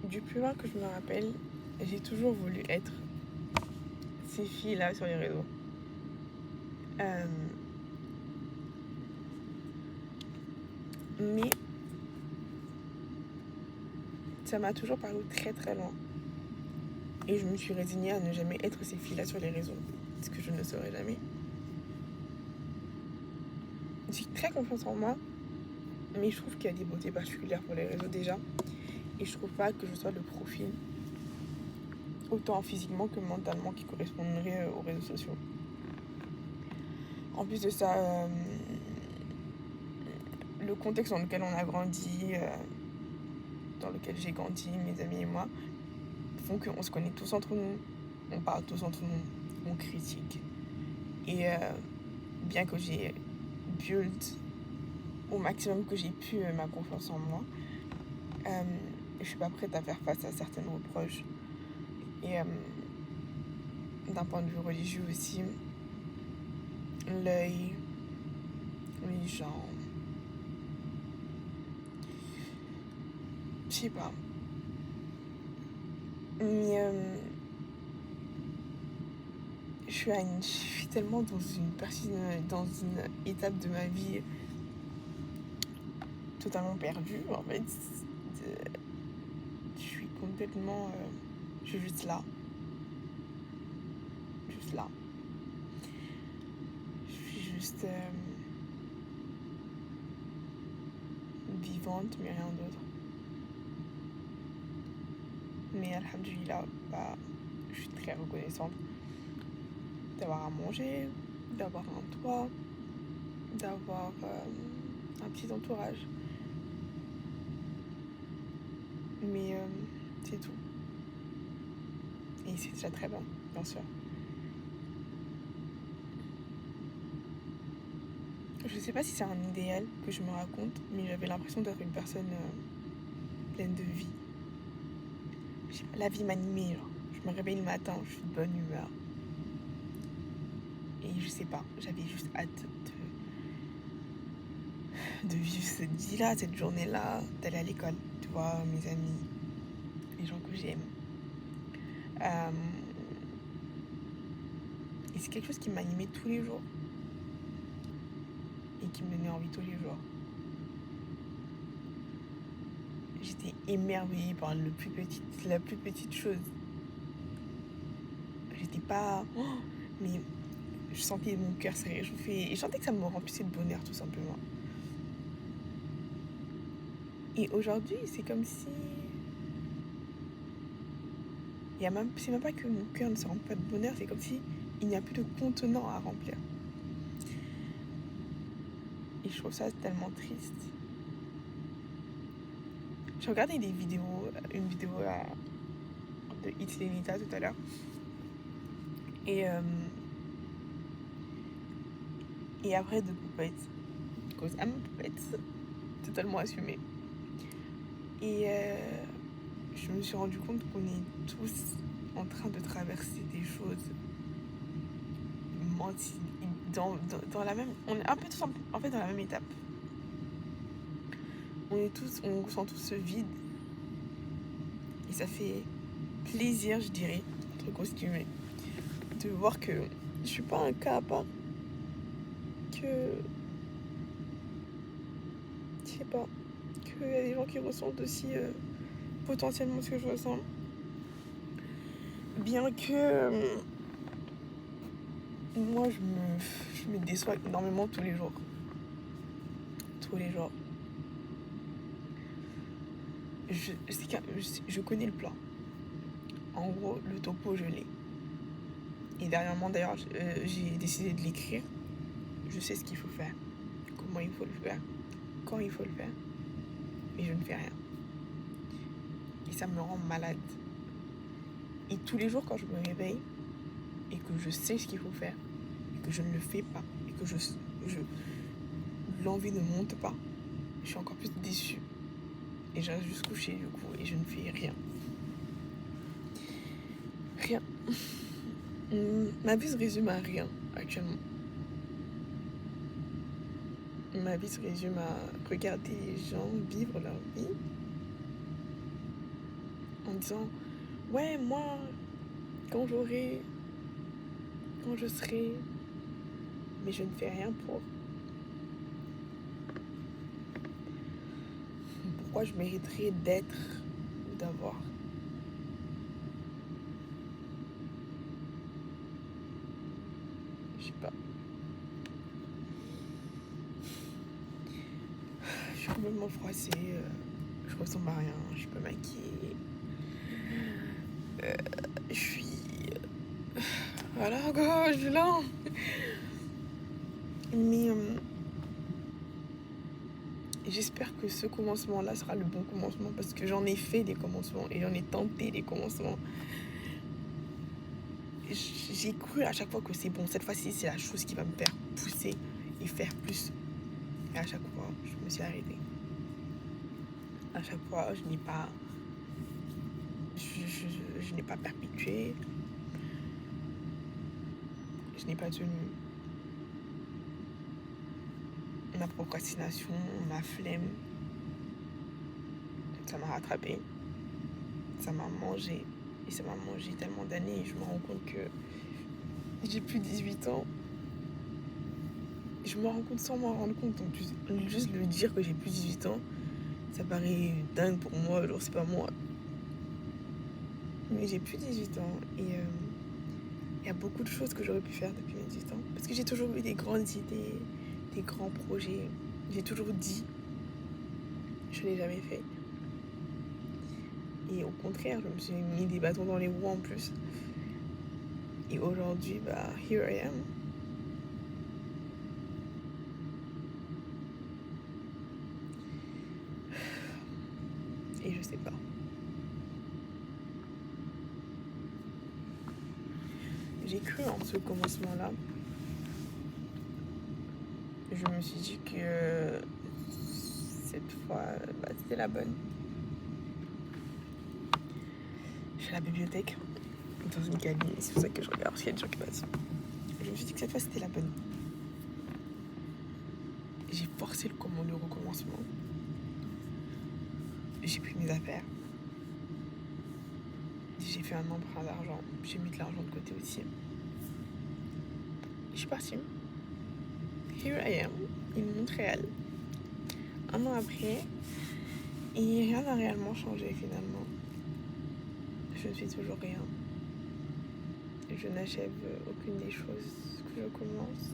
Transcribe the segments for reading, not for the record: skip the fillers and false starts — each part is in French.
Du plus loin que je me rappelle, j'ai toujours voulu être ces filles-là sur les réseaux. Euh, mais ça m'a toujours paru très très loin. Et je me suis résignée à ne jamais être ces filles-là sur les réseaux. Parce que je ne le serai jamais. J'ai très confiance en moi. Mais je trouve qu'il y a des beautés particulières pour les réseaux déjà. Et je trouve pas que je sois le profil, autant physiquement que mentalement, qui correspondrait aux réseaux sociaux. En plus de ça, le contexte dans lequel on a grandi, dans lequel j'ai grandi, mes amis et moi, font qu'on se connaît tous entre nous, on parle tous entre nous, on critique. Et bien que j'ai build au maximum que j'ai pu ma confiance en moi, je suis pas prête à faire face à certaines reproches. Et d'un point de vue religieux aussi, l'œil, les gens, je sais pas. Mais je suis tellement dans une étape de ma vie totalement perdue en fait. Je suis complètement, je suis juste là, juste là. Je suis juste vivante, mais rien d'autre. Mais alhamdoulilah, je suis très reconnaissante d'avoir à manger, d'avoir un toit, d'avoir un petit entourage. Mais c'est tout. Et c'est déjà très bien, bien sûr. Je sais pas si c'est un idéal que je me raconte, mais j'avais l'impression d'être une personne pleine de vie. Je sais pas, la vie m'animait, genre. Je me réveille le matin, je suis de bonne humeur. Et je sais pas, j'avais juste hâte de vivre cette vie-là, cette journée-là, d'aller à l'école, de voir mes amis, les gens que j'aime. Et c'est quelque chose qui m'animait tous les jours. Et qui me donnait envie tous les jours. J'étais émerveillée par la plus petite chose. J'étais pas... Oh, mais je sentais mon cœur se réchauffer. Et je sentais que ça me remplissait de bonheur, tout simplement. Et aujourd'hui, c'est comme si... C'est même pas que mon cœur ne se remplit pas de bonheur, c'est comme si il n'y a plus de contenant à remplir. Et je trouve ça tellement triste. J'ai regardé une vidéo de It's Lenita tout à l'heure. Et après de Poupette. Cause I'm Poupette. Totalement assumée. Et je me suis rendu compte qu'on est tous en train de traverser des choses dans la même... On est un peu tous en fait dans la même étape. On ressent tous ce vide. Et ça fait plaisir, je dirais, entre grosses guillemets, de voir que je suis pas un cas à part. Que... Je sais pas. Qu'il y a des gens qui ressentent aussi potentiellement ce que je ressens. Bien que... moi, je me déçois énormément tous les jours. Tous les jours. Je connais le plan. En gros, le topo, je l'ai. Et dernièrement, d'ailleurs, j'ai décidé de l'écrire. Je sais ce qu'il faut faire, comment il faut le faire, quand il faut le faire. Mais je ne fais rien. Et ça me rend malade. Et tous les jours, quand je me réveille et que je sais ce qu'il faut faire, et que je ne le fais pas, et que l'envie ne monte pas, je suis encore plus déçue. Et je reste juste couchée, du coup, et je ne fais rien. Rien. Ma vie se résume à rien, actuellement. Ma vie se résume à regarder les gens vivre leur vie disant ouais, moi, quand je serai, mais je ne fais rien pour. Pourquoi je mériterais d'être ou d'avoir? Je sais pas. Je suis complètement froissée, je ressemble à rien, je suis pas maquillée. Je suis... Voilà quoi, je suis là. Mais j'espère que ce commencement-là sera le bon commencement parce que j'en ai fait des commencements et j'en ai tenté des commencements. J'ai cru à chaque fois que c'est bon, cette fois-ci c'est la chose qui va me faire pousser et faire plus. Et à chaque fois, je me suis arrêtée. À chaque fois, je n'ai pas... Je n'ai pas perpétué. Je n'ai pas tenu. Ma procrastination, ma flemme, ça m'a rattrapée. Ça m'a mangé. Et ça m'a mangé tellement d'années. Et je me rends compte que j'ai plus 18 ans. Je me rends compte sans m'en rendre compte. Donc, juste le dire que j'ai plus 18 ans, ça paraît dingue pour moi. Alors, c'est pas moi. Mais j'ai plus 18 ans. Et il y a beaucoup de choses que j'aurais pu faire depuis mes 18 ans. Parce que j'ai toujours eu des grandes idées, des grands projets. J'ai toujours dit. Je ne l'ai jamais fait. Et au contraire, je me suis mis des bâtons dans les roues en plus. Et aujourd'hui, bah, here I am. Et je sais pas. J'ai cru en ce commencement-là. Je me suis dit que cette fois, bah, c'était la bonne. Je suis à la bibliothèque, dans une cabine, c'est pour ça que je regarde s'il y a des gens qui passent. Je me suis dit que cette fois, c'était la bonne. J'ai forcé le recommencement. J'ai pris mes affaires. J'ai fait un emprunt d'argent. J'ai mis de l'argent de côté aussi. Je suis partie. Here I am, in Montréal. Un an après. Et rien n'a réellement changé finalement. Je ne fais toujours rien. Je n'achève aucune des choses que je commence.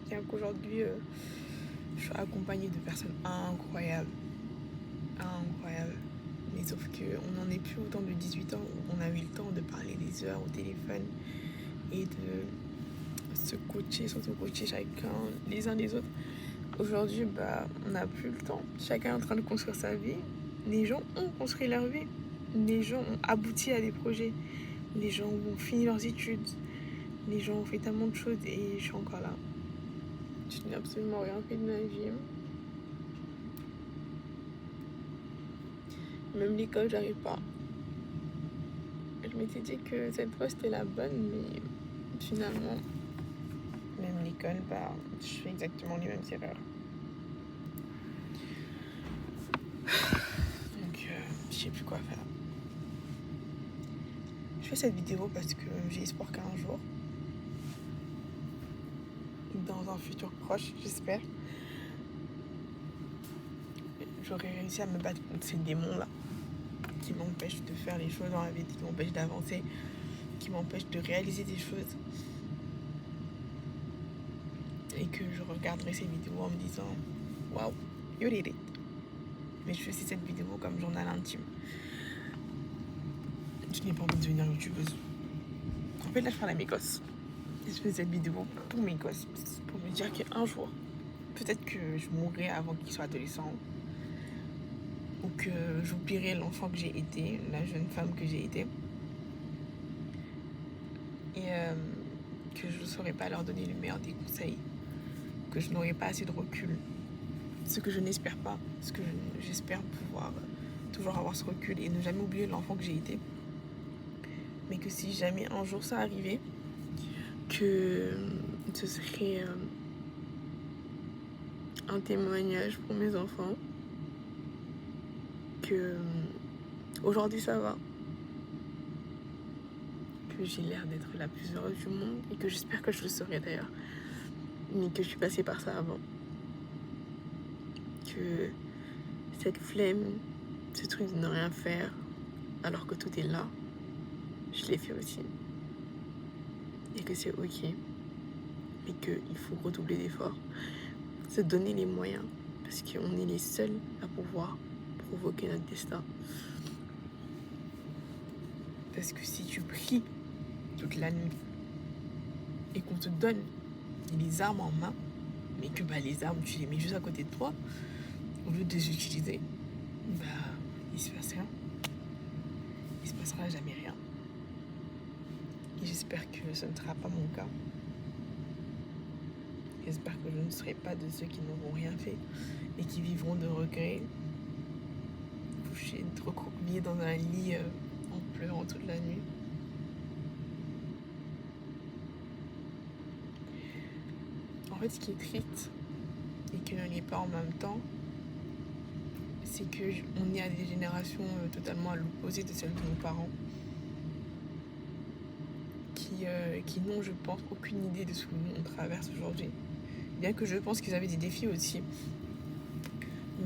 Bien qu'aujourd'hui, je suis accompagnée de personnes incroyables. Incroyables. Mais sauf qu'on n'en est plus autant de 18 ans où on a eu le temps de parler des heures au téléphone et de se coacher, s'auto-coacher chacun les uns les autres. Aujourd'hui, bah, on n'a plus le temps. Chacun est en train de construire sa vie. Les gens ont construit leur vie. Les gens ont abouti à des projets. Les gens ont fini leurs études. Les gens ont fait tellement de choses et je suis encore là. Je n'ai absolument rien fait de ma vie. Même l'école, j'arrive pas. Je m'étais dit que cette fois c'était la bonne, mais finalement, même l'école, bah, je fais exactement les mêmes erreurs. Donc, je sais plus quoi faire. Je fais cette vidéo parce que j'ai espoir qu'un jour, dans un futur proche, j'espère, j'aurai réussi à me battre contre ces démons-là qui m'empêchent de faire les choses dans la vie, qui m'empêchent d'avancer, qui m'empêchent de réaliser des choses. Et que je regarderai ces vidéos en me disant « Wow, you did it ». Mais je fais aussi cette vidéo comme journal intime. Je n'ai pas envie de devenir youtubeuse. En fait, là, je parle à mes gosses. Et je fais cette vidéo pour mes gosses, pour me dire qu'un jour, peut-être que je mourrai avant qu'ils soient adolescents, ou que j'oublierai l'enfant que j'ai été, la jeune femme que j'ai été, et que je ne saurais pas leur donner le meilleur des conseils, que je n'aurai pas assez de recul, ce que je n'espère pas, ce que j'espère pouvoir toujours avoir ce recul et ne jamais oublier l'enfant que j'ai été, mais que si jamais un jour ça arrivait, que ce serait un témoignage pour mes enfants, que Aujourd'hui, ça va. Que j'ai l'air d'être la plus heureuse du monde et que j'espère que je le serai d'ailleurs. Mais que je suis passée par ça avant. Que cette flemme, ce truc de ne rien faire alors que tout est là, je l'ai fait aussi. Et que c'est ok. Mais qu'il faut redoubler d'efforts. Se donner les moyens. Parce qu'on est les seuls à pouvoir provoquer notre destin. Parce que si tu pries toute la nuit et qu'on te donne les armes en main, mais que les armes tu les mets juste à côté de toi, au lieu de les utiliser, il se passe rien. Il se passera jamais rien. Et j'espère que ce ne sera pas mon cas. J'espère que je ne serai pas de ceux qui n'auront rien fait et qui vivront de regrets, couchés, recroquevillés dans un lit en pleurant toute la nuit. En fait, ce qui est triste et que ne l'est pas en même temps, c'est qu'on est à des générations totalement à l'opposé de celles de nos parents qui n'ont, je pense, aucune idée de ce que nous on traverse aujourd'hui. Bien que je pense qu'ils avaient des défis aussi.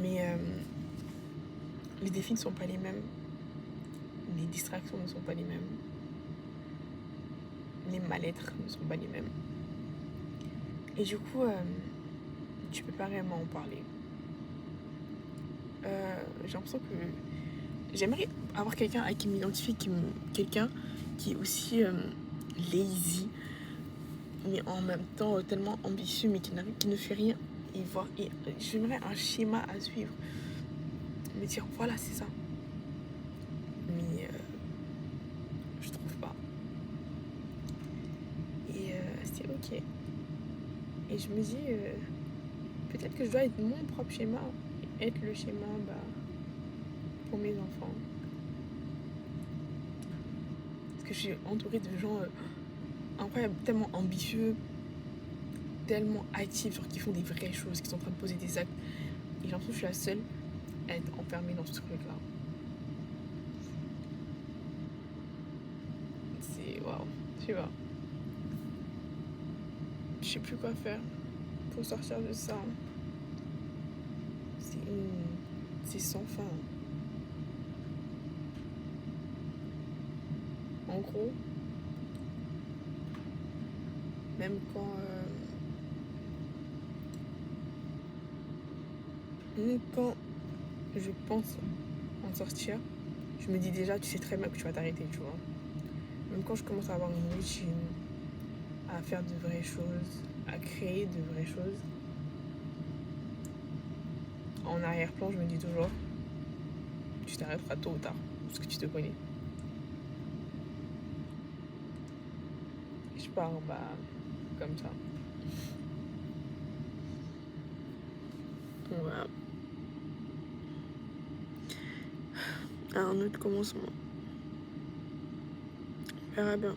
Mais les défis ne sont pas les mêmes. Les distractions ne sont pas les mêmes. Les mal-être ne sont pas les mêmes. Et du coup, tu peux pas réellement en parler. J'ai l'impression que j'aimerais avoir quelqu'un à qui m'identifier, quelqu'un qui est aussi lazy, mais en même temps tellement ambitieux, mais qui ne fait rien. Et j'aimerais un schéma à suivre. Me dire, voilà, c'est ça. Mais je trouve pas. Et c'est ok. Et je me dis, peut-être que je dois être mon propre schéma, être le schéma pour mes enfants. Parce que je suis entourée de gens incroyables, tellement ambitieux, tellement actifs, genre qui font des vraies choses, qui sont en train de poser des actes. Et j'ai l'impression que je suis la seule à être enfermée dans ce truc-là. C'est waouh, tu vois. Je sais plus quoi faire pour sortir de ça. C'est sans fin. En gros, même quand je pense en sortir, je me dis déjà, tu sais très bien que tu vas t'arrêter, tu vois. Même quand je commence à avoir une routine, à faire de vraies choses, à créer de vraies choses, en arrière-plan, je me dis toujours, tu t'arrêteras tôt ou tard, parce que tu te connais. Je pars comme ça. Voilà. À un autre commencement. On verra bien.